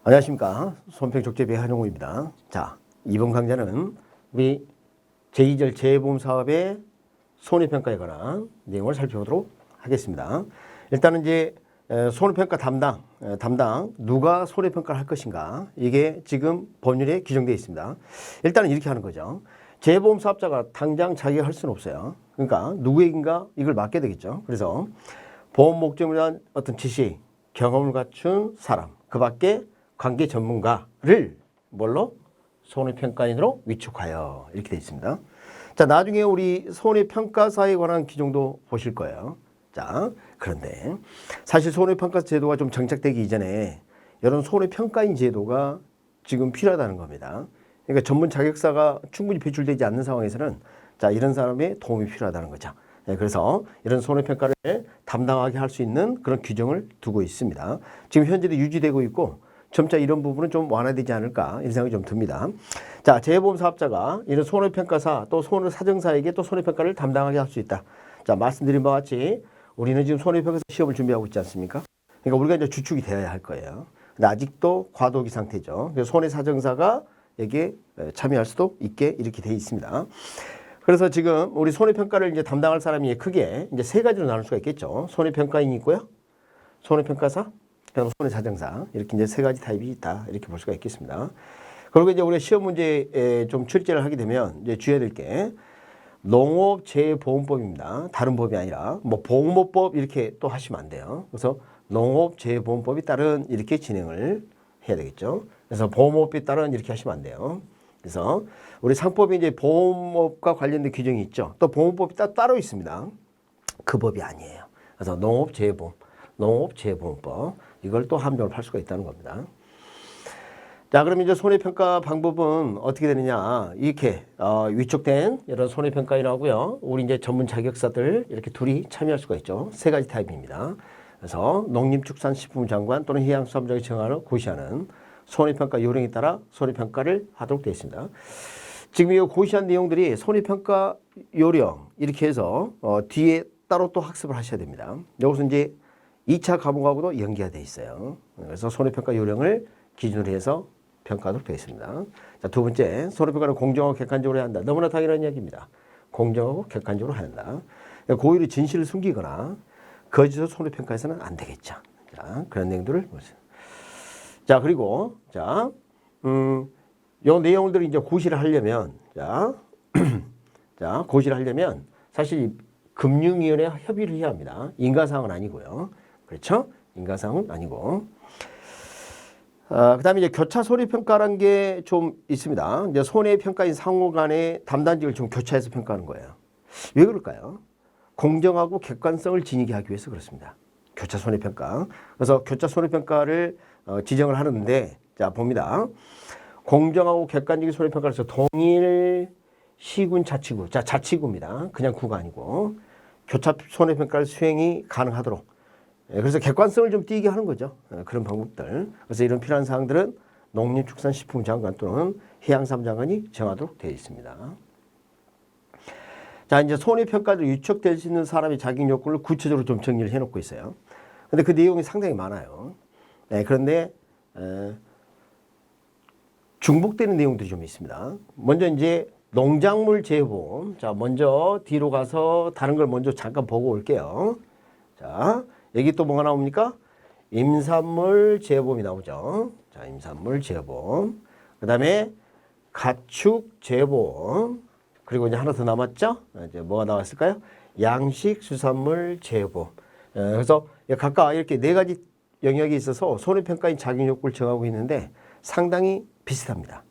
안녕하십니까. 손평족제배 한용우입니다. 자, 이번 강좌는 우리 제2절 재보험 사업의 손해평가에 관한 내용을 살펴보도록 하겠습니다. 일단은 이제 손해평가 담당 누가 손해평가를 할 것인가, 이게 지금 법률에 규정되어 있습니다. 일단은 이렇게 하는 거죠. 재보험 사업자가 당장 자기가 할 수는 없어요. 그러니까 누구에게인가 이걸 맡게 되겠죠. 그래서 보험 목적을 위한 어떤 지식, 경험을 갖춘 사람, 그 밖에 관계 전문가를 뭘로? 손해평가인으로 위촉하여, 이렇게 되어 있습니다. 자, 나중에 우리 손해평가사에 관한 규정도 보실 거예요. 자, 그런데 사실 손해평가 제도가 좀 정착되기 이전에 이런 손해평가인 제도가 지금 필요하다는 겁니다. 그러니까 전문 자격사가 충분히 배출되지 않는 상황에서는 자, 이런 사람의 도움이 필요하다는 거죠. 네, 그래서 이런 손해평가를 담당하게 할 수 있는 그런 규정을 두고 있습니다. 지금 현재도 유지되고 있고 점차 이런 부분은 좀 완화되지 않을까, 이런 생각이 좀 듭니다. 자, 재보험 사업자가 이런 손해평가사 또 손해사정사에게 또 손해평가를 담당하게 할 수 있다. 자, 말씀드린 바와 같이 우리는 지금 손해평가사 시험을 준비하고 있지 않습니까? 그러니까 우리가 이제 주축이 되어야 할 거예요. 근데 아직도 과도기 상태죠. 그래서 손해사정사가 여기에 참여할 수도 있게 이렇게 되어 있습니다. 그래서 지금 우리 손해평가를 이제 담당할 사람이 크게 이제 세 가지로 나눌 수가 있겠죠. 손해평가인이 있고요. 손해평가사, 손해사정사, 이렇게 이제 세 가지 타입이 있다, 이렇게 볼 수가 있겠습니다. 그리고 이제 우리가 시험 문제에 좀 출제를 하게 되면 이제 주의해야 될 게 농업재보험법입니다. 다른 법이 아니라 뭐 보험업법 이렇게 또 하시면 안 돼요. 그래서 농업재보험법에 따른 이렇게 진행을 해야 되겠죠. 그래서 보험업에 따른 이렇게 하시면 안 돼요. 그래서 우리 상법이 이제 보험업과 관련된 규정이 있죠. 또 보험법이 따로 있습니다. 그 법이 아니에요. 그래서 농업재보험법, 이걸 또 함정을 팔 수가 있다는 겁니다. 자, 그럼 이제 손해평가 방법은 어떻게 되느냐. 이렇게 위촉된 이런 손해평가인하고요, 우리 이제 전문 자격사들 이렇게 둘이 참여할 수가 있죠. 세 가지 타입입니다. 그래서 농림축산식품장관 또는 해양수산부장이 정하는 고시하는 손해평가 요령에 따라 손해평가를 하도록 되어 있습니다. 지금 이 고시한 내용들이 손해평가 요령 이렇게 해서 뒤에 따로 또 학습을 하셔야 됩니다. 여기서 이제 2차 과목하고도 연계가 되어 있어요. 그래서 손해평가 요령을 기준으로 해서 평가하도록 되어 있습니다. 자, 두 번째, 손해평가는 공정하고 객관적으로 해야 한다. 너무나 당연한 이야기입니다. 공정하고 객관적으로 해야 한다. 고의로 진실을 숨기거나 거짓으로 손해평가해서는 안 되겠죠. 자, 그런 내용들을 보세요. 자, 그리고 자, 요 내용들을 이제 고시를 하려면 자, 고시를 하려면 사실 금융위원회 협의를 해야 합니다. 인가사항은 아니고요. 그렇죠? 인가사항은 아니고. 그 다음에 이제 교차 손해평가라는 게 좀 있습니다. 이제 손해평가인 상호 간의 담당직을 좀 교차해서 평가하는 거예요. 왜 그럴까요? 공정하고 객관성을 지니게 하기 위해서 그렇습니다. 교차 손해평가. 그래서 교차 손해평가를 지정을 하는데, 자, 봅니다. 공정하고 객관적인 손해평가를 해서 동일 시군 자치구, 자, 자치구입니다. 그냥 구가 아니고 교차 손해평가를 수행이 가능하도록. 그래서 객관성을 좀 띄게 하는 거죠. 그런 방법들. 그래서 이런 필요한 사항들은 농림축산식품장관 또는 해양수산부장관이 정하도록 되어 있습니다. 자, 이제 손해평가를 위촉될 수 있는 사람의 자격 요건을 구체적으로 좀 정리를 해놓고 있어요. 근데 그 내용이 상당히 많아요. 네, 그런데 중복되는 내용들이 좀 있습니다. 먼저 이제 농작물 재보험. 자, 먼저 뒤로 가서 다른 걸 먼저 잠깐 보고 올게요. 자, 여기 또 뭐가 나옵니까? 임산물 재보험이 나오죠. 자, 임산물 재보험. 그 다음에 가축 재보험. 그리고 이제 하나 더 남았죠? 이제 뭐가 나왔을까요? 양식 수산물 재보험. 그래서 각각 이렇게 네 가지 영역이 있어서 손해평가인 자격 요건을 정하고 있는데 상당히 비슷합니다.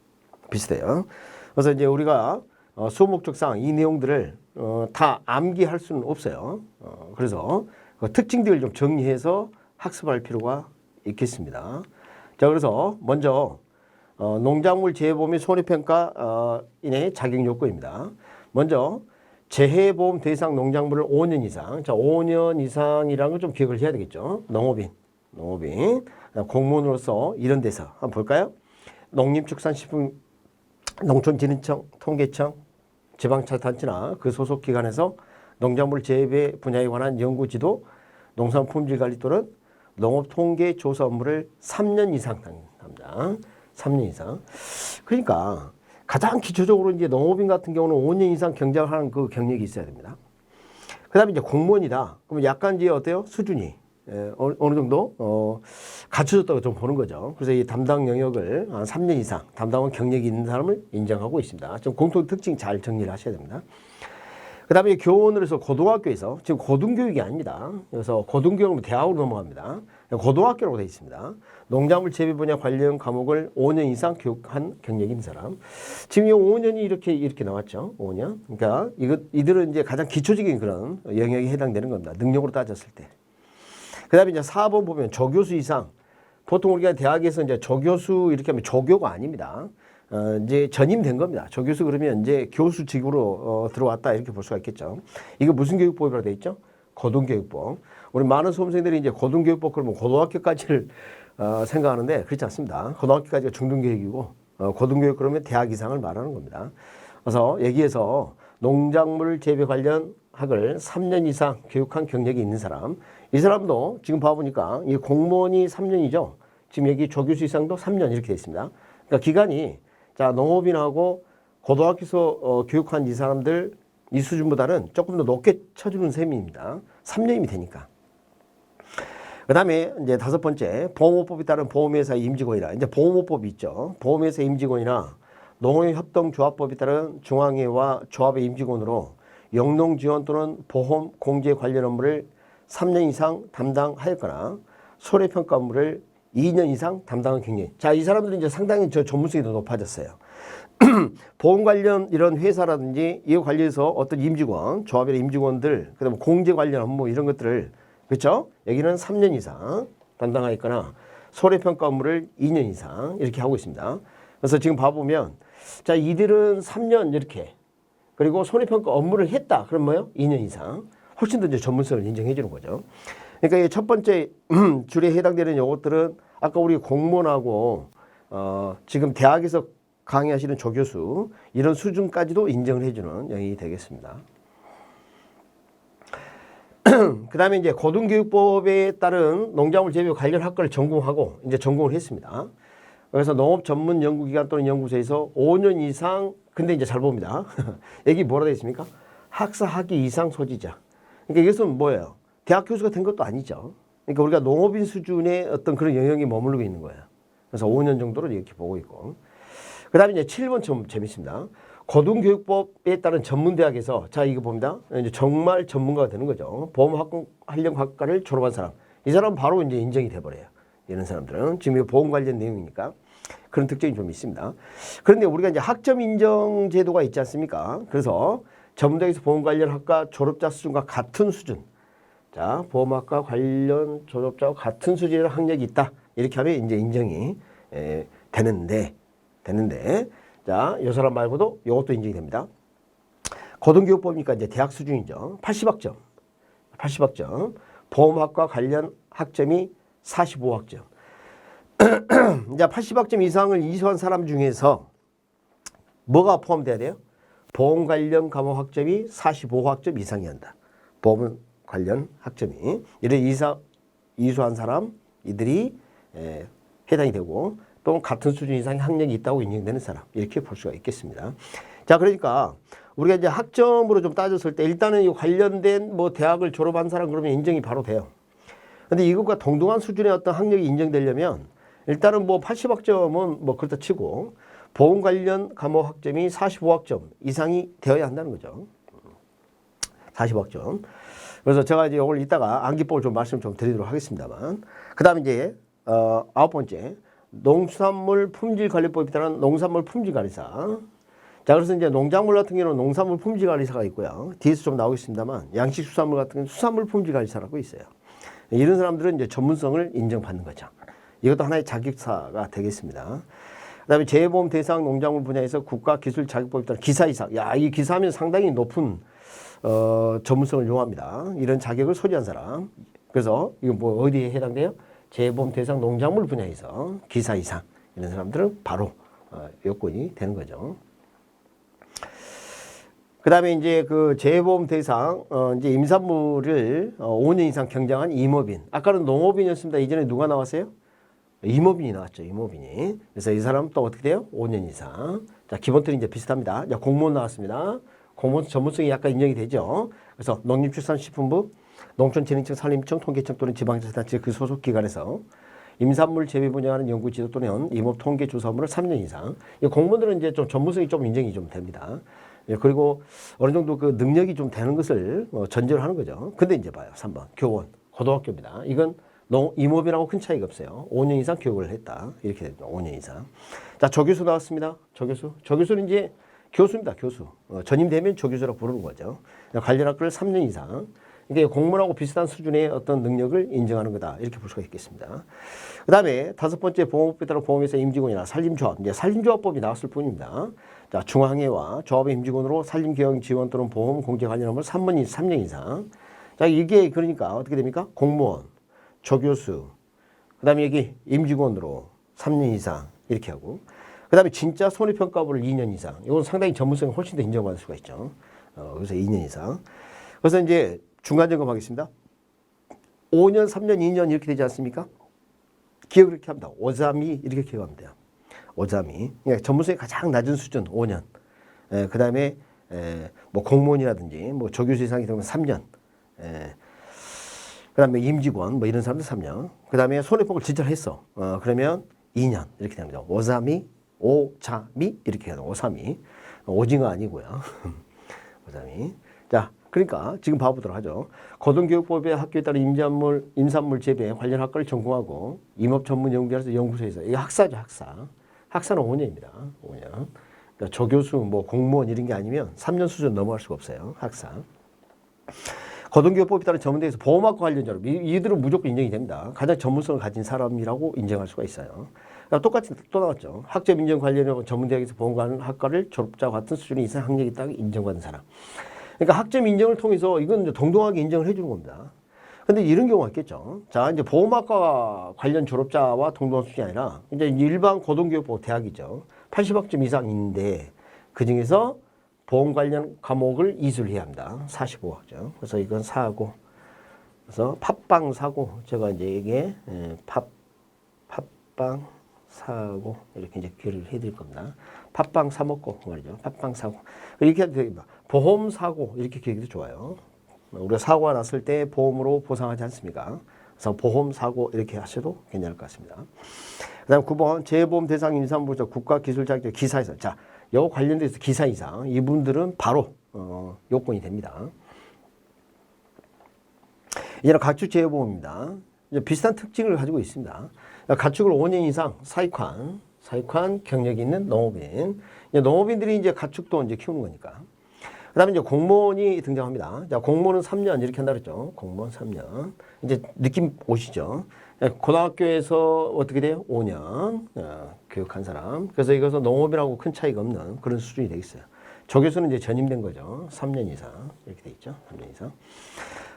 비슷해요. 그래서 이제 우리가 수목적상 이 내용들을 다 암기할 수는 없어요. 그래서 그 특징들을 좀 정리해서 학습할 필요가 있겠습니다. 자, 그래서 먼저 농작물 재보험의 손해평가인의 자격 요건입니다. 먼저 재해보험 대상 농작물을 5년 이상, 자, 5년 이상이라는 걸 좀 기억을 해야 되겠죠. 농업인, 공무원으로서 이런 데서 한번 볼까요? 농림축산식품 농촌진흥청, 통계청, 지방자치단체나 그 소속 기관에서 농작물 재배 분야에 관한 연구지도, 농산품질 관리 또는 농업 통계 조사 업무를 3년 이상 있습니다. 3년 이상. 그러니까 가장 기초적으로 이제 농업인 같은 경우는 5년 이상 경작하는 그 경력이 있어야 됩니다. 그 다음에 이제 공무원이다. 그러면 약간 이제 어때요? 수준이. 어느 정도, 갖춰졌다고 좀 보는 거죠. 그래서 이 담당 영역을 한 3년 이상 담당한 경력이 있는 사람을 인정하고 있습니다. 좀 공통 특징 잘 정리를 하셔야 됩니다. 그 다음에 교원으로 해서 고등학교에서, 지금 고등교육이 아닙니다. 그래서 고등교육은 대학으로 넘어갑니다. 고등학교라고 되어 있습니다. 농작물 재배 분야 관련 과목을 5년 이상 교육한 경력이 있는 사람. 지금 이 5년이 이렇게 나왔죠. 5년. 그러니까 이들은 이제 가장 기초적인 그런 영역에 해당되는 겁니다. 능력으로 따졌을 때. 그 다음에 이제 4번 보면 조교수 이상. 보통 우리가 대학에서 이제 조교수 이렇게 하면 조교가 아닙니다. 이제 전임된 겁니다. 조교수 그러면 이제 교수직으로 들어왔다 이렇게 볼 수가 있겠죠. 이거 무슨 교육법이라고 되어 있죠? 고등교육법. 우리 많은 수험생들이 이제 고등교육법 그러면 고등학교까지를 생각하는데 그렇지 않습니다. 고등학교까지가 중등교육이고 고등교육 그러면 대학 이상을 말하는 겁니다. 그래서 여기에서 농작물 재배 관련 학을 3년 이상 교육한 경력이 있는 사람. 이 사람도 지금 봐보니까 이 공무원이 3년이죠. 지금 여기 조교수 이상도 3년 이렇게 되어 있습니다. 그러니까 기간이 자 농업인하고 고등학교에서 교육한 이 사람들 이 수준보다는 조금 더 높게 쳐주는 셈입니다. 3년이면 되니까. 그 다음에 이제 5번째 보험업법에 따른 보험회사 임직원이라 이제 보험업법이 있죠. 보험회사 임직원이나 농업협동조합법에 따른 중앙회와 조합의 임직원으로 영농지원 또는 보험 공제 관련 업무를 3년 이상 담당하였거나 손해평가 업무를 2년 이상 담당한 경력. 자, 이 사람들은 이제 상당히 저 전문성이 더 높아졌어요. 보험 관련 이런 회사라든지 이와 관련해서 어떤 임직원, 조합의 임직원들, 그다음에 공제 관련 업무 이런 것들을 그렇죠? 여기는 3년 이상 담당하였거나 손해평가 업무를 2년 이상 이렇게 하고 있습니다. 그래서 지금 봐보면 자, 이들은 3년 이렇게 그리고 손해평가 업무를 했다. 그럼 뭐요? 2년 이상. 훨씬 더 이제 전문성을 인정해 주는 거죠. 그러니까 이 첫 번째 줄에 해당되는 요것들은 아까 우리 공무원하고 지금 대학에서 강의하시는 조교수 이런 수준까지도 인정을 해주는 영역이 되겠습니다. 그 다음에 이제 고등교육법에 따른 농작물 재배 관련 학과를 전공하고 이제 전공을 했습니다. 그래서 농업 전문 연구기관 또는 연구소에서 5년 이상 근데 이제 잘 봅니다. 여기 뭐라 되어 있습니까? 학사 학위 이상 소지자. 그러니까 이것은 뭐예요? 대학 교수가 된 것도 아니죠. 그러니까 우리가 농업인 수준의 어떤 그런 영역이 머무르고 있는 거예요. 그래서 5년 정도로 이렇게 보고 있고. 그 다음에 이제 7번 좀 재밌습니다. 고등교육법에 따른 전문대학에서 자 이거 봅니다. 이제 정말 전문가가 되는 거죠. 보험활령학과를 졸업한 사람. 이 사람은 바로 이제 인정이 돼버려요. 이런 사람들은 지금 이거 보험 관련 내용이니까 그런 특징이 좀 있습니다. 그런데 우리가 이제 학점 인정 제도가 있지 않습니까? 그래서 전문대학에서 보험 관련 학과 졸업자 수준과 같은 수준. 자, 보험학과 관련 졸업자와 같은 수준의 학력이 있다. 이렇게 하면 이제 인정이 되는데, 자, 이 사람 말고도 이것도 인정이 됩니다. 고등교육법이니까 이제 대학 수준이죠. 80학점. 보험학과 관련 학점이 45학점. 이제 80학점 이상을 이수한 사람 중에서 뭐가 포함돼야 돼요? 보험 관련 과목 학점이 45학점 이상이 한다. 보험 관련 학점이. 이를 이수한 사람, 이들이 해당이 되고 또 같은 수준 이상의 학력이 있다고 인정되는 사람. 이렇게 볼 수가 있겠습니다. 자, 그러니까 우리가 이제 학점으로 좀 따졌을 때 일단은 이 관련된 뭐 대학을 졸업한 사람 그러면 인정이 바로 돼요. 근데 이것과 동등한 수준의 어떤 학력이 인정되려면 일단은 뭐 80학점은 뭐 그렇다 치고 보험 관련 과목 학점이 45학점 이상이 되어야 한다는 거죠. 40학점. 그래서 제가 이제 오늘 이따가 암기법을 좀 말씀 좀 드리도록 하겠습니다만. 그 다음에 이제, 9번째. 농수산물 품질관리법에 따른 농산물 품질관리사. 자, 그래서 이제 농작물 같은 경우는 농산물 품질관리사가 있고요. 뒤에서 좀 나오겠습니다만, 양식수산물 같은 경우는 수산물 품질관리사라고 있어요. 이런 사람들은 이제 전문성을 인정받는 거죠. 이것도 하나의 자격사가 되겠습니다. 그 다음에 재해보험 대상 농작물 분야에서 국가기술자격법에 따른 기사 이상. 야, 이 기사하면 상당히 높은, 전문성을 요합니다. 이런 자격을 소지한 사람. 그래서 이거 뭐 어디에 해당돼요? 재해보험 대상 농작물 분야에서 기사 이상. 이런 사람들은 바로, 요건이 되는 거죠. 그 다음에 이제 그 재해보험 대상, 이제 임산물을 5년 이상 경작한 임업인. 아까는 농업인이었습니다. 이전에 누가 나왔어요? 임업인이 나왔죠. 임업인이. 그래서 이 사람은 또 어떻게 돼요? 5년 이상. 자, 기본틀이 이제 비슷합니다. 자, 공무원 나왔습니다. 공무원 전문성이 약간 인정이 되죠. 그래서 농림축산식품부, 농촌진흥청, 산림청, 통계청 또는 지방자치단체 그 소속 기관에서 임산물 재배 분야하는 연구 지도 또는 임업 통계 조사 업무를 3년 이상. 이 공무원들은 이제 좀 전문성이 좀 인정이 좀 됩니다. 예, 그리고 어느 정도 그 능력이 좀 되는 것을 전제로 하는 거죠. 근데 이제 봐요. 3번. 교원, 고등학교입니다. 이건 임업이라고 큰 차이가 없어요. 5년 이상 교육을 했다. 이렇게 됩니다. 5년 이상. 자, 조교수 나왔습니다. 조교수. 조교수는 이제 교수입니다. 교수. 전임되면 조교수라고 부르는 거죠. 관련 학교를 3년 이상. 이게 공무원하고 비슷한 수준의 어떤 능력을 인정하는 거다. 이렇게 볼 수가 있겠습니다. 그 다음에 5번째 보험법에 따라 보험회사 임직원이나 산림조합. 이제 산림조합법이 나왔을 뿐입니다. 자, 중앙회와 조합의 임직원으로 산림경영 지원 또는 보험 공제 관련 업무를 3년 이상. 자, 이게 그러니까 어떻게 됩니까? 공무원, 조교수, 그 다음에 여기 임직원으로 3년 이상 이렇게 하고, 그 다음에 진짜 손해평가부를 2년 이상. 이건 상당히 전문성이 훨씬 더 인정받을 수가 있죠. 그래서 2년 이상. 그래서 이제 중간 점검하겠습니다. 5년, 3년, 2년 이렇게 되지 않습니까? 기억을 이렇게 합니다. 오자미 이렇게 기억하면 돼요. 오자미. 그러니까 전문성이 가장 낮은 수준 5년. 그 다음에 뭐 공무원이라든지 뭐 조교수 이상이 되면 3년. 그 다음에 임직원 뭐 이런 사람들 3년. 그 다음에 손해법을 진짜 했어. 그러면 2년 이렇게 됩니다. 오자미, 오자미 이렇게 해요. 오사미. 오징어 아니고요. 오자미. 자. 그러니까 지금 봐보도록 하죠. 고등교육법의 학교에 따른 임산물 재배 관련 학과를 전공하고 임업 전문 연구원에서 연구소에서 이게 학사죠, 학사. 학사는 5년입니다. 5년. 그러니까 조교수, 뭐 공무원 이런 게 아니면 3년 수준 넘어갈 수가 없어요. 학사. 고등교육법에 따른 전문대에서 보험학과 관련 졸업. 이들은 무조건 인정이 됩니다. 가장 전문성을 가진 사람이라고 인정할 수가 있어요. 그러니까 똑같이 또 나왔죠. 학점 인정 관련 전문대학에서 보험학과를 졸업자와 같은 수준의 이상 학력이 있다고 인정받은 사람. 그러니까 학점 인정을 통해서 이건 이제 동등하게 인정을 해주는 겁니다. 근데 이런 경우가 있겠죠. 자, 이제 보험학과 관련 졸업자와 동등한 수준이 아니라 이제 일반 고등교육법 대학이죠. 80학점 이상인데 그 중에서 보험 관련 과목을 이수해야 합니다. 45학점. 그래서 이건 사고. 그래서 팟빵 사고. 제가 이제 이게 팟빵 사고 이렇게 이제 기억을 해드릴 겁니다. 팥빵 사 먹고 말이죠. 팥빵 사고 이렇게 해도 됩니다. 보험 사고 이렇게 기억해도 좋아요. 우리가 사고가 났을 때 보험으로 보상하지 않습니까? 그래서 보험 사고 이렇게 하셔도 괜찮을 것 같습니다. 그다음 9번 재보험 대상 임산부자 국가기술자격증 기사 이상. 자, 요 관련돼서 기사 이상 이분들은 바로 요건이 됩니다. 이제는 가축 재보험입니다. 이제 비슷한 특징을 가지고 있습니다. 가축을 5년 이상 사육한 경력이 있는 농업인. 농업인들이 이제 가축도 이제 키우는 거니까. 그 다음에 이제 공무원이 등장합니다. 자, 공무원은 3년 이렇게 한다 그랬죠. 공무원 3년. 이제 느낌 오시죠? 고등학교에서 어떻게 돼요? 5년 교육한 사람. 그래서 이것은 농업이라고 큰 차이가 없는 그런 수준이 되겠어요. 조교수는 이제 전임된 거죠. 3년 이상 이렇게 돼 있죠. 3년 이상.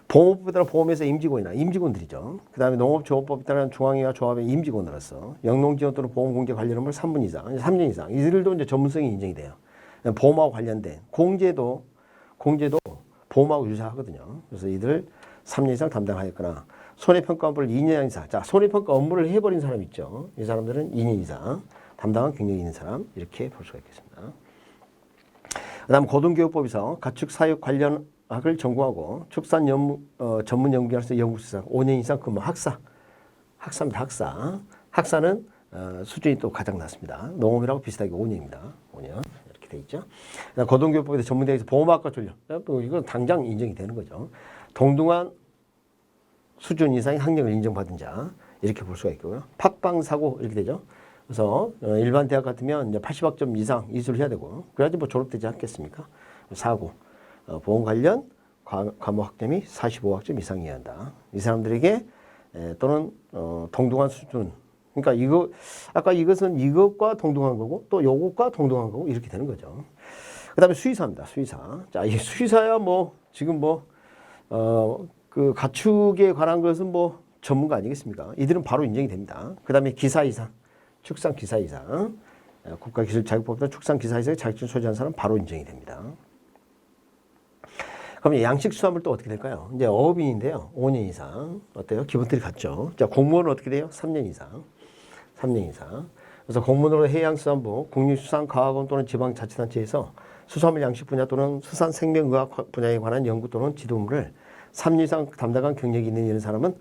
보험법에 따라 보험회사 임직원들이죠. 그 다음에 농업조합법에 따른 중앙회와 조합의 임직원으로서 영농지원 또는 보험공제 관련 업무를 3년 이상. 이들도 이제 전문성이 인정이 돼요. 보험하고 관련된 공제도 보험하고 유사하거든요. 그래서 이들 3년 이상 담당하였거나 손해평가 업무를 2년 이상. 자, 손해평가 업무를 해버린 사람 있죠. 이 사람들은 2년 이상 담당한 경력이 있는 사람 이렇게 볼 수가 있겠습니다. 그 다음 고등교육법에서 가축 사육 관련 학을 전공하고 축산 전문 연구원에서 연구소에서 5년 이상 근무 학사입니다. 학사는 수준이 또 가장 낮습니다. 농업이라고 비슷하게 5년입니다. 5년 이렇게 돼 있죠. 고등교육법에서 전문대학에서 보험학과 전력 이건 당장 인정이 되는 거죠. 동등한 수준 이상의 학력을 인정받은 자 이렇게 볼 수가 있고요. 팟빵 사고 이렇게 되죠. 그래서 일반 대학 같으면 이제 80학점 이상 이수를 해야 되고 그래야지 뭐 졸업되지 않겠습니까? 사고. 보험 관련 과목 학점이 45학점 이상이어야 한다. 이 사람들에게 또는 동등한 수준. 그러니까 아까 이것은 이것과 동등한 거고 또 요것과 동등한 거고 이렇게 되는 거죠. 그다음에 수의사입니다. 수의사. 자, 이 수의사야 뭐 지금 그 가축에 관한 것은 뭐 전문가 아니겠습니까? 이들은 바로 인정이 됩니다. 그다음에 기사 이상, 축산 기사 이상, 국가기술자격법상 축산 기사 이상의 자격증 소지한 사람 바로 인정이 됩니다. 그럼 양식수산물 또 어떻게 될까요? 이제 어업인인데요. 5년 이상. 어때요? 기본틀이 같죠. 자, 공무원은 어떻게 돼요? 3년 이상. 3년 이상. 그래서 공무원으로 해양수산부, 국립수산과학원 또는 지방자치단체에서 수산물 양식 분야 또는 수산생명의학 분야에 관한 연구 또는 지도물을 3년 이상 담당한 경력이 있는 이런 사람은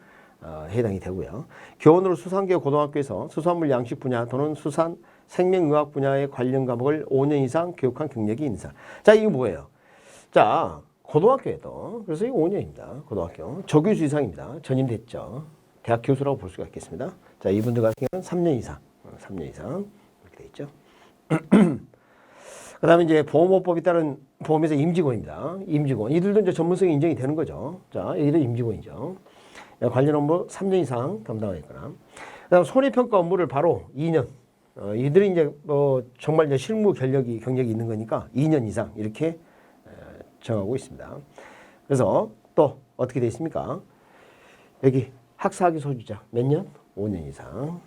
해당이 되고요. 교원으로 수산계열 고등학교에서 수산물 양식 분야 또는 수산 생명의학 분야의 관련 과목을 5년 이상 교육한 경력이 있는 사람. 자, 이게 뭐예요? 자, 고등학교에도, 그래서 이게 5년입니다. 고등학교. 조교수 이상입니다. 전임됐죠. 대학 교수라고 볼 수가 있겠습니다. 자, 이분들 같은 경우는 3년 이상. 3년 이상. 이렇게 돼 있죠. 그 다음에 이제 보험업법에 따른 보험회사 임직원입니다. 임직원. 이들도 이제 전문성이 인정이 되는 거죠. 자, 이들 임직원이죠. 관련 업무 3년 이상 담당하겠거나. 그 다음 손해평가 업무를 바로 2년. 이들이 이제 정말 이제 실무 경력이 있는 거니까 2년 이상 이렇게 정하고 있습니다. 그래서 또 어떻게 되어 있습니까? 여기 학사학위 소유자 몇 년? 5년 이상.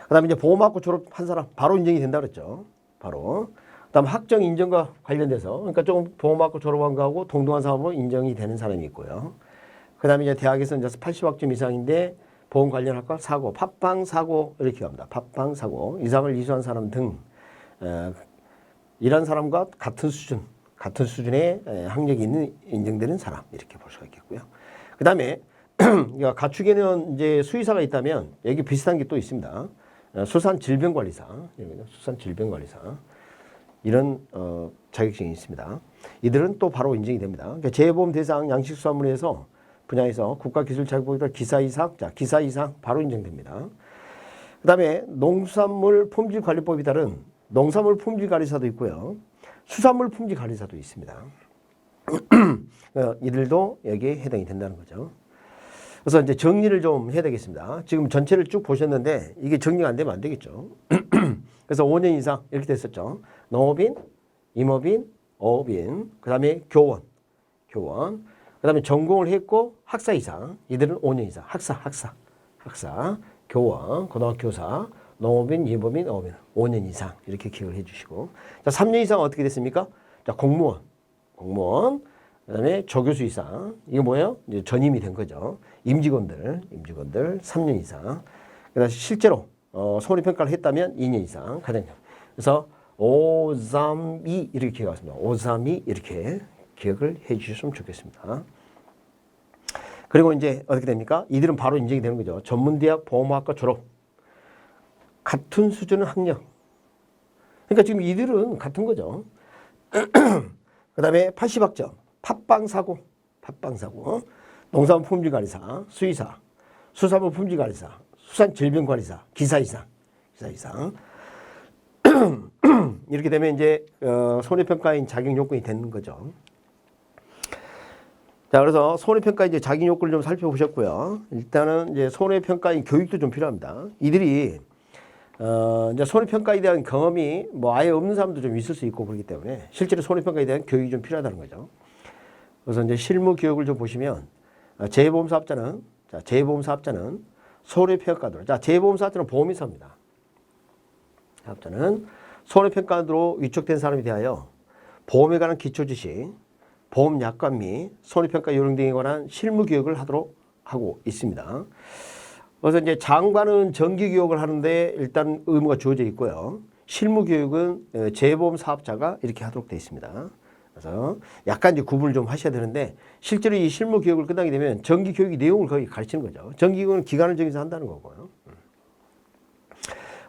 그 다음에 이제 보험학과 졸업한 사람 바로 인정이 된다 그랬죠. 바로. 그 다음 학정 인정과 관련돼서 그러니까 조금 보험학과 졸업한 거하고 동등한 사람으로 인정이 되는 사람이 있고요. 그 다음에 이제 대학에서 이제 80학점 이상인데 보험 관련 학과 사고, 팟빵 사고 이렇게 합니다. 팟빵 사고 이상을 이수한 사람 등 이런 사람과 같은 수준의 학력이 있는 인정되는 사람 이렇게 볼 수가 있겠고요. 그 다음에 가축에는 이제 수의사가 있다면 여기 비슷한 게 또 있습니다. 수산질병관리사, 수산질병관리사 이런 자격증이 있습니다. 이들은 또 바로 인정이 됩니다. 그러니까 재보험 대상 양식수산물에서 분야에서 국가기술자격보다 기사 이상, 자 기사 이상 바로 인정됩니다. 그 다음에 농수산물 품질관리법에 따른 농산물 품질관리사도 있고요. 수산물 품질관리사도 있습니다. 이들도 여기에 해당이 된다는 거죠. 그래서 이제 정리를 좀 해야 되겠습니다. 지금 전체를 쭉 보셨는데 이게 정리가 안 되면 안 되겠죠. 그래서 5년 이상 이렇게 됐었죠. 농업인, 임업인, 어업인, 그 다음에 교원, 그 다음에 전공을 했고 학사 이상, 이들은 5년 이상, 학사, 교원, 고등학교사, 농업인, 임업인, 어업인 5년 이상 이렇게 기억을 해주시고, 자 3년 이상 어떻게 됐습니까? 자 공무원, 그 다음에 조교수 이상, 이거 뭐예요? 이제 전임이 된 거죠. 임직원들 3년 이상. 그다음 실제로 손해평가를 했다면 2년 이상 가장. 그래서 5, 3, 2 이렇게 기억하겠습니다. 5, 3, 2 이렇게 기억을 해주셨으면 좋겠습니다. 그리고 이제 어떻게 됩니까? 이들은 바로 인정이 되는 거죠. 전문대학 보험학과 졸업. 같은 수준의 학력. 그러니까 지금 이들은 같은 거죠. 그 다음에 80학점. 팟빵 사고. 농산물 품질관리사, 수의사, 수산물 품질관리사, 수산질병관리사, 기사 이상. 이렇게 되면 이제 손해평가인 자격 요건이 되는 거죠. 자, 그래서 손해평가 이제 자격 요건을 좀 살펴보셨고요. 일단은 이제 손해평가인 교육도 좀 필요합니다. 이들이 이제 손해평가에 대한 경험이 뭐 아예 없는 사람도 좀 있을 수 있고 그렇기 때문에 실제로 손해평가에 대한 교육이 좀 필요하다는 거죠. 그래서 이제 실무 교육을 좀 보시면 재보험사업자는 손해평가도로, 자 재보험사업자는 보험회사입니다. 사업자는 손해평가도로 위촉된 사람에 대하여 보험에 관한 기초지식, 보험약관 및 손해평가 요령 등에 관한 실무 교육을 하도록 하고 있습니다. 그래서 이제 장관은 정기 교육을 하는데 일단 의무가 주어져 있고요. 실무 교육은 재보험 사업자가 이렇게 하도록 되어 있습니다. 그래서 약간 이제 구분을 좀 하셔야 되는데 실제로 이 실무 교육을 끝나게 되면 정기 교육의 내용을 거의 가르치는 거죠. 정기 교육은 기간을 정해서 한다는 거고요.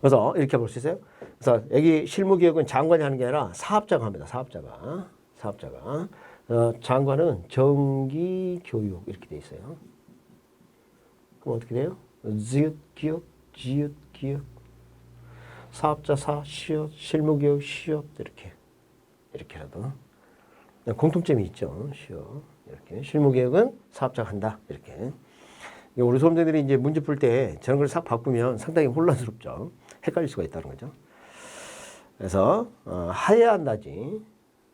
그래서 이렇게 볼 수 있어요. 그래서 여기 실무 교육은 장관이 하는 게 아니라 사업자가 합니다. 사업자가. 장관은 정기 교육 이렇게 돼 있어요. 그럼 어떻게 돼요? 지읒 기역 사업자 시업 실무 교육 시업 이렇게라도 공통점이 있죠. 시업 이렇게 실무 교육은 사업자가 한다 이렇게. 우리 수험생들이 이제 문제 풀 때 저런 걸 싹 바꾸면 상당히 혼란스럽죠. 헷갈릴 수가 있다는 거죠. 그래서 해야 한다지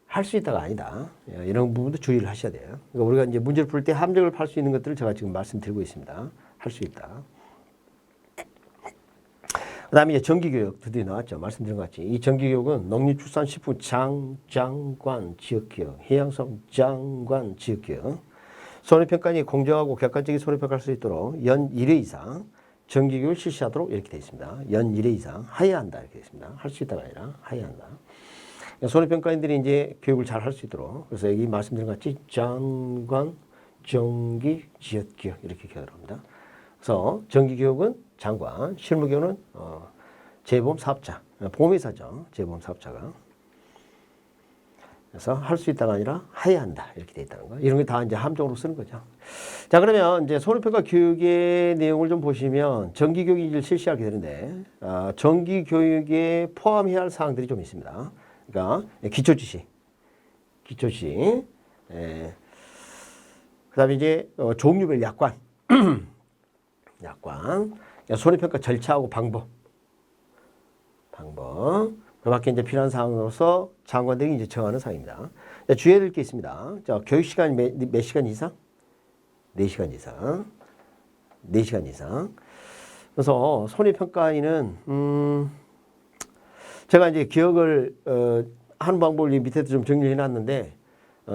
할 수 있다가 아니다. 이런 부분도 주의를 하셔야 돼요. 그러니까 우리가 이제 문제를 풀 때 함정을 팔 수 있는 것들을 제가 지금 말씀드리고 있습니다. 할 수 있다. 그 다음에 이제 정기교육 드디어 나왔죠. 말씀드린 것 같이. 이 정기교육은 농림축산식품 장관 지역기업, 해양사업 장관 지역기업, 손해평가인이 공정하고 객관적인 손해평가를 할 수 있도록 연 1회 이상 정기교육을 실시하도록 이렇게 되어 있습니다. 연 1회 이상 하여야 한다 이렇게 되어 있습니다. 할 수 있다가 아니라 하여야 한다. 손해평가인들이 이제 교육을 잘 할 수 있도록 그래서 여기 말씀드린 것 같이 장관, 정기, 지역교육 이렇게 기억을 합니다. 그래서 정기교육은 장관, 실무교육은 재보험 사업자, 보험회사죠. 재보험 사업자가. 그래서 할 수 있다가 아니라 해야 한다 이렇게 돼 있다는 거. 이런 게 다 이제 함정으로 쓰는 거죠. 자 그러면 이제 손해평가 교육의 내용을 좀 보시면 정기교육을 실시하게 되는데 정기교육에 포함해야 할 사항들이 좀 있습니다. 그러니까 기초지식, 그다음에 이제 종류별 약관, 손해평가 절차하고 방법. 그 밖에 이제 필요한 사항으로서 장관들이 이제 정하는 사항입니다. 주의해야 될 게 있습니다. 자, 교육 시간이 몇 시간 이상? 4시간 이상. 4시간 이상. 그래서 손해평가인은 제가 이제 기억을 하는 방법을 밑에도 좀 정리해 놨는데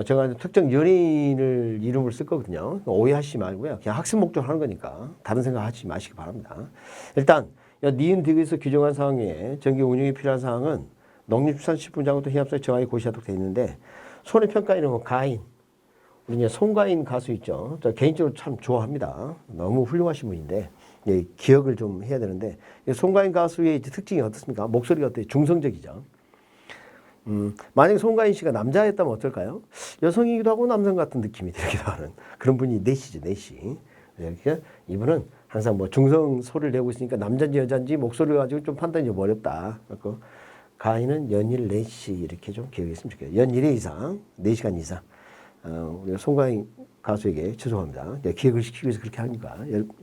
제가 특정 연예인을 이름을 쓸 거거든요. 오해하시지 말고요. 그냥 학습 목적으로 하는 거니까 다른 생각하지 마시기 바랍니다. 일단 니은 득에서 규정한 사항에 정기 운영이 필요한 사항은 농림축산식품장부터 해양수산에 정하게 고시하도록 되어 있는데 손해평가인은 뭐 가인, 우리 이제 송가인 가수 있죠. 저 개인적으로 참 좋아합니다. 너무 훌륭하신 분인데 기억을 좀 해야 되는데 송가인 가수의 특징이 어떻습니까? 목소리가 어때요? 중성적이죠. 만약에 송가인 씨가 남자였다면 어떨까요? 여성이기도 하고 남성 같은 느낌이 들기도 하는 그런 분이 넷이죠, 넷이. 그러니까 이분은 항상 뭐 중성 소리를 내고 있으니까 남자인지 여자인지 목소리를 가지고 좀 판단이 좀 어렵다. 그래서 가인은 연일 4시 이렇게 좀 기억했으면 좋겠어요. 연 1회 이상, 4시간 이상. 우리 송가인 가수에게 죄송합니다. 기억을 시키기 위해서 그렇게 하니까.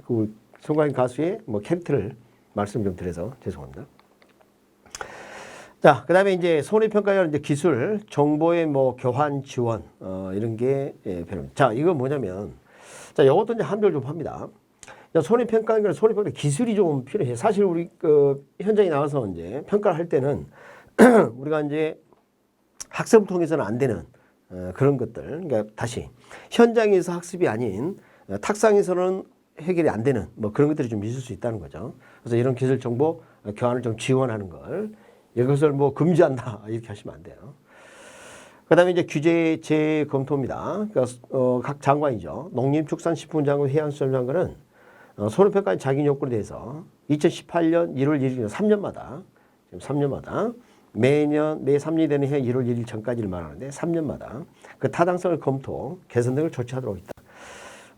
그 송가인 가수의 뭐 캐릭터를 말씀 좀 드려서 죄송합니다. 자, 그 다음에 이제 손해평가에 이제 기술, 정보의 뭐 교환, 지원, 이런 게 필요합니다. 자, 이건 뭐냐면, 자, 이것도 이제 한별 좀 합니다. 손해평가는 손해평가 기술이 좀 필요해요. 사실 우리 현장에 나가서 이제 평가를 할 때는 우리가 이제 학습을 통해서는 안 되는 그런 것들. 그러니까 다시 현장에서 학습이 아닌 탁상에서는 해결이 안 되는 뭐 그런 것들이 좀 있을 수 있다는 거죠. 그래서 이런 기술 정보 교환을 좀 지원하는 걸 이것을 뭐 금지한다 이렇게 하시면 안 돼요. 그다음에 이제 규제 재검토입니다. 그러니까 각 장관이죠. 농림축산식품장관, 해양수산장관은 손해평가의 자격 요건에 대해서 2018년 1월 1일 3년마다 지금 3년마다 매년 매 3년이 되는 해 1월 1일 전까지를 말하는데 3년마다 그 타당성을 검토, 개선 등을 조치하도록 있다.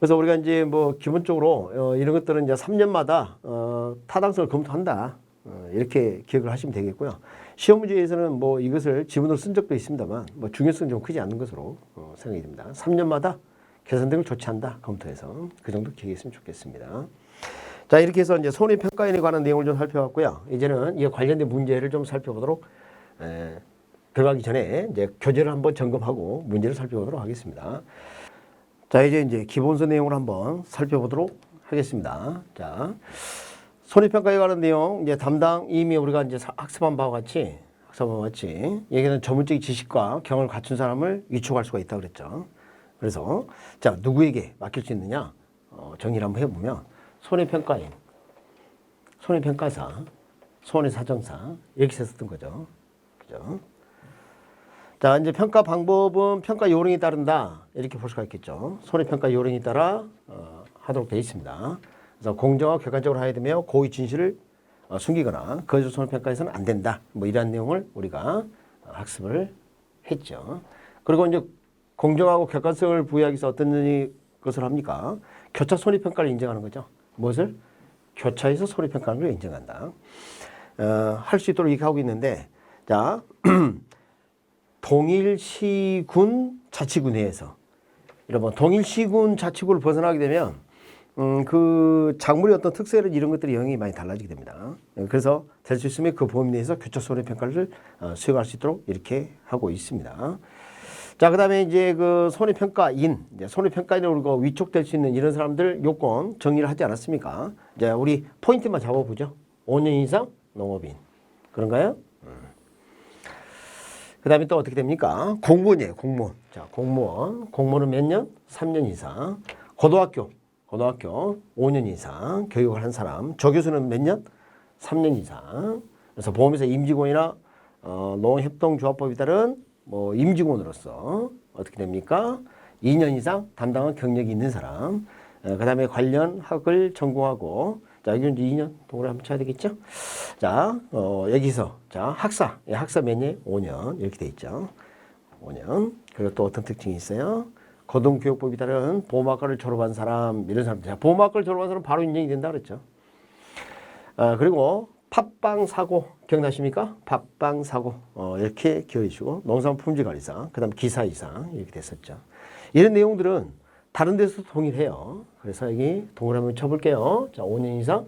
그래서 우리가 이제 뭐 기본적으로 이런 것들은 이제 3년마다 타당성을 검토한다. 이렇게 기억을 하시면 되겠고요. 시험 문제에서는 뭐 이것을 지문으로 쓴 적도 있습니다만 뭐 중요성이 좀 크지 않는 것으로 생각이 됩니다. 3년마다 개선 등을 조치한다. 검토해서 그 정도 기억했으면 좋겠습니다. 자, 이렇게 해서 이제 손해평가인에 관한 내용을 좀 살펴봤고요. 이제는 이 관련된 문제를 좀 살펴보도록 들어가기 전에 이제 교재를 한번 점검하고 문제를 살펴보도록 하겠습니다. 자, 이제 기본서 내용을 한번 살펴보도록 하겠습니다. 자, 손해평가에 관한 내용 이제 담당 이미 우리가 이제 학습한 바와 같이 얘기하는 전문적인 지식과 경험을 갖춘 사람을 위촉할 수가 있다 그랬죠. 그래서 자, 누구에게 맡길 수 있느냐 정리를 한번 해보면 손해평가인, 손해평가사, 손해사정사 이렇게 썼던 거죠. 그죠? 자, 이제 평가 방법은 평가 요령에 따른다 이렇게 볼 수가 있겠죠. 손해평가 요령에 따라 하도록 되어 있습니다. 그래서 공정하고 객관적으로 해야 되며 고의 진실을 숨기거나 거짓 손해평가에서는 안 된다. 뭐 이러한 내용을 우리가 학습을 했죠. 그리고 이제 공정하고 객관성을 부여하기 위해서 어떤 것을 합니까? 교차 손해평가를 인정하는 거죠. 무엇을? 교차에서 손해평가하는 걸 인정한다. 할 수 있도록 이렇게 하고 있는데, 자, 동일시군 자치군회에서 여러분 동일시군 자치구를 벗어나게 되면 그 작물의 어떤 특성이나 이런 것들이 영향이 많이 달라지게 됩니다. 그래서 될 수 있으면 그 범위 내에서 교차 손해평가를 수행할 수 있도록 이렇게 하고 있습니다. 자, 그 다음에 이제 그 손해평가인, 손해평가인으로 우리가 위촉될 수 있는 이런 사람들 요건 정리를 하지 않았습니까? 이제 우리 포인트만 잡아보죠. 5년 이상 농업인. 그런가요? 그 다음에 또 어떻게 됩니까? 공무원이에요, 공무원. 자, 공무원. 공무원은 몇 년? 3년 이상. 고등학교 고등학교 5년 이상 교육을 한 사람. 조교수는 몇 년? 3년 이상. 그래서 보험회사 임직원이나 농협동조합법에 따른 뭐 임직원으로서 어떻게 됩니까? 2년 이상 담당한 경력이 있는 사람. 그 다음에 관련 학을 전공하고, 자, 여기 이제 2년 동그라미 한번 쳐야 되겠죠? 자, 여기서, 자, 학사. 학사 몇 년? 5년. 이렇게 돼 있죠. 5년. 그리고 또 어떤 특징이 있어요? 고등교육법에 따른 보험학과를 졸업한 사람, 이런 사람들. 자, 보험학과를 졸업한 사람 바로 인정이 된다 그랬죠. 그리고 팟빵 사고 기억나십니까? 팟빵 사고 이렇게 기억해 주시고, 농산물 품질관리사, 그 다음 기사 이상 이렇게 됐었죠. 이런 내용들은 다른 데서도 동일해요. 그래서 여기 동그라미 쳐볼게요. 자, 5년 이상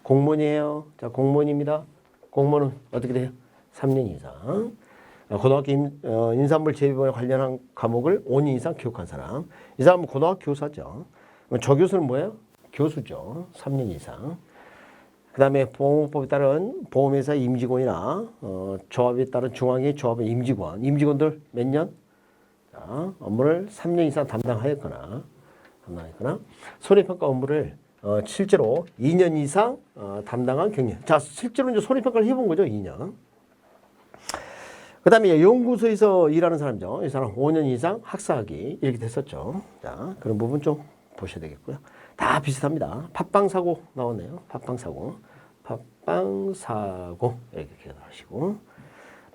공무원이에요. 자, 공무원입니다. 공무원은 어떻게 돼요? 3년 이상. 고등학교 인사물 재배에 관련한 과목을 5년 이상 교육한 사람. 이 사람은 고등학교 교사죠. 조교수는 뭐예요? 교수죠. 3년 이상. 그 다음에 보험법에 따른 보험회사 임직원이나 조합에 따른 중앙의 조합의 임직원. 임직원들 몇 년? 자, 업무를 3년 이상 담당하였거나 손해평가 업무를 실제로 2년 이상 담당한 경력. 자, 실제로 이제 손해평가를 해본 거죠. 2년. 그 다음에 연구소에서 일하는 사람이죠. 이 사람 5년 이상 학사학위 이렇게 됐었죠. 자, 그런 부분 좀 보셔야 되겠고요. 다 비슷합니다. 팟빵사고 나오네요. 팟빵사고 이렇게 기억하시고,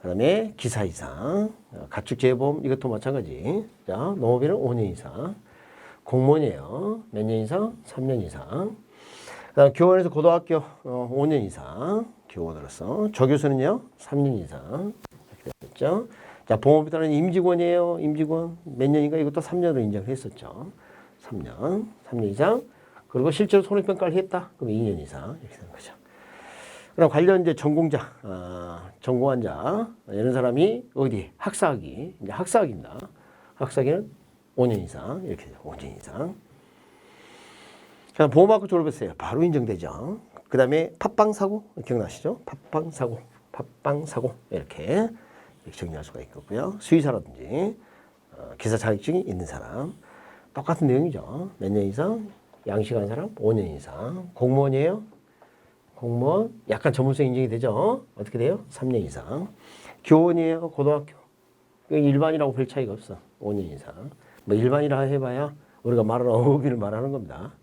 그 다음에 기사 이상, 가축재보험 이것도 마찬가지. 자, 농업인은 5년 이상, 공무원이에요. 몇 년 이상? 3년 이상. 그 다음 교원에서 고등학교 5년 이상 교원으로서, 조교수는요 3년 이상 이렇게 됐죠. 자, 보험업에 따른 임직원이에요. 임직원 몇 년인가? 이것도 3년으로 인정을 했었죠. 3년 이상. 그리고 실제로 손해평가를 했다. 그럼 2년 이상 이렇게 되는 거죠. 그럼 관련 이제 전공자, 전공한 자 이런 사람이 어디 학사학위, 이제 학사학위입니다. 학사학위는 5년 이상 이렇게 돼요. 5년 이상. 자, 보험학과 졸업했어요. 바로 인정되죠. 그 다음에 팟빵사고 기억나시죠? 팟빵사고 이렇게 정리할 수가 있겠고요. 수의사라든지 기사 자격증이 있는 사람 똑같은 내용이죠. 몇 년 이상? 양식한 사람 5년 이상. 공무원이에요? 공무원 약간 전문성 인정이 되죠. 어떻게 돼요? 3년 이상. 교원이에요? 고등학교 일반이라고 별 차이가 없어. 5년 이상. 뭐 일반이라 해봐야 우리가 말하는 어업인을 말하는 겁니다.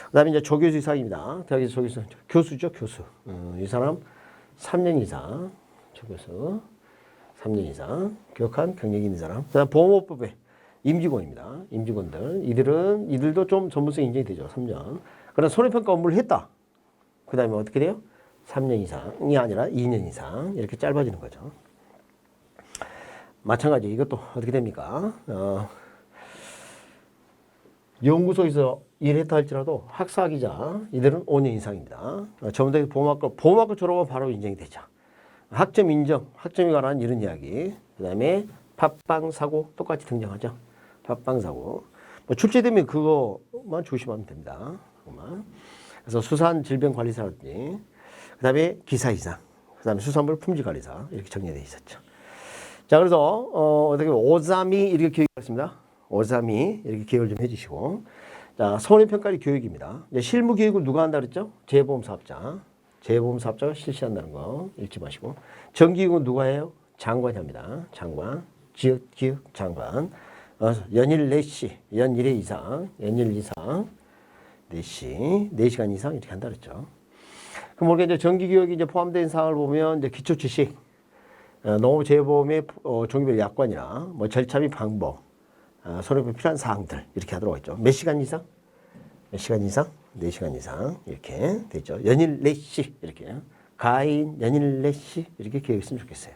그 다음에 이제 조교수 이상입니다. 대학에서 조교수, 교수죠, 교수. 이 사람 3년 이상, 조교수 3년 이상 교육한 경력이 있는 사람. 그 다음 보험업법에 임직원입니다. 임직원들. 이들도 좀 전문성 인정이 되죠. 3년. 그러나 손해평가 업무를 했다. 그 다음에 어떻게 돼요? 3년 이상이 아니라 2년 이상. 이렇게 짧아지는 거죠. 마찬가지. 이것도 어떻게 됩니까? 연구소에서 일했다 할지라도 학사학위자. 이들은 5년 이상입니다. 전문대 보험학과 졸업은 바로 인정이 되죠. 학점 인정. 학점에 관한 이런 이야기. 그 다음에 팟빵사고 똑같이 등장하죠. 팟빵사고. 뭐 출제되면 그거만 조심하면 됩니다. 그것만. 그래서 수산질병관리사라든지, 그 다음에 기사 이상, 그 다음에 수산물 품질관리사 이렇게 정리되어 있었죠. 자, 그래서 어떻게 보면 오삼이 이렇게 교육했습니다. 오삼이 이렇게 기억을 좀 해주시고, 자, 손해평가리 교육입니다. 이제 실무 교육을 누가 한다 그랬죠? 재보험사업자. 재보험사업자가 실시한다는 거 잊지 마시고, 정기교육은 누가 해요? 장관이 합니다. 장관, 지역기획 장관. 연일 4시, 연 1회 이상, 연일 이상, 4시, 4시간 이상 이렇게 한다 그랬죠. 그럼 우리가 이제 정기교육이 이제 포함된 사항을 보면 이제 기초 지식, 농업재보험의 종류별 약관이나 뭐 절차 및 방법, 손해보험 필요한 사항들 이렇게 하도록 했죠. 몇 시간 이상? 몇 시간 이상? 4시간 이상 이렇게 되죠. 연일 4시 이렇게. 가인 연일 4시 이렇게 기억했으면 좋겠어요.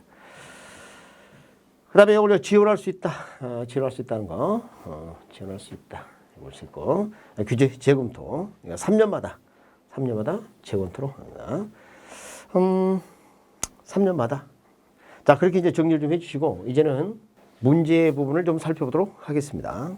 그 다음에 우리가 지원할 수 있다. 지원할 수 있다는 거. 지원할 수 있다. 볼 수 있고. 규제 재검토. 그러니까 3년마다 재검토로 합니다. 3년마다. 자, 그렇게 이제 정리를 좀 해주시고, 이제는 문제 부분을 좀 살펴보도록 하겠습니다.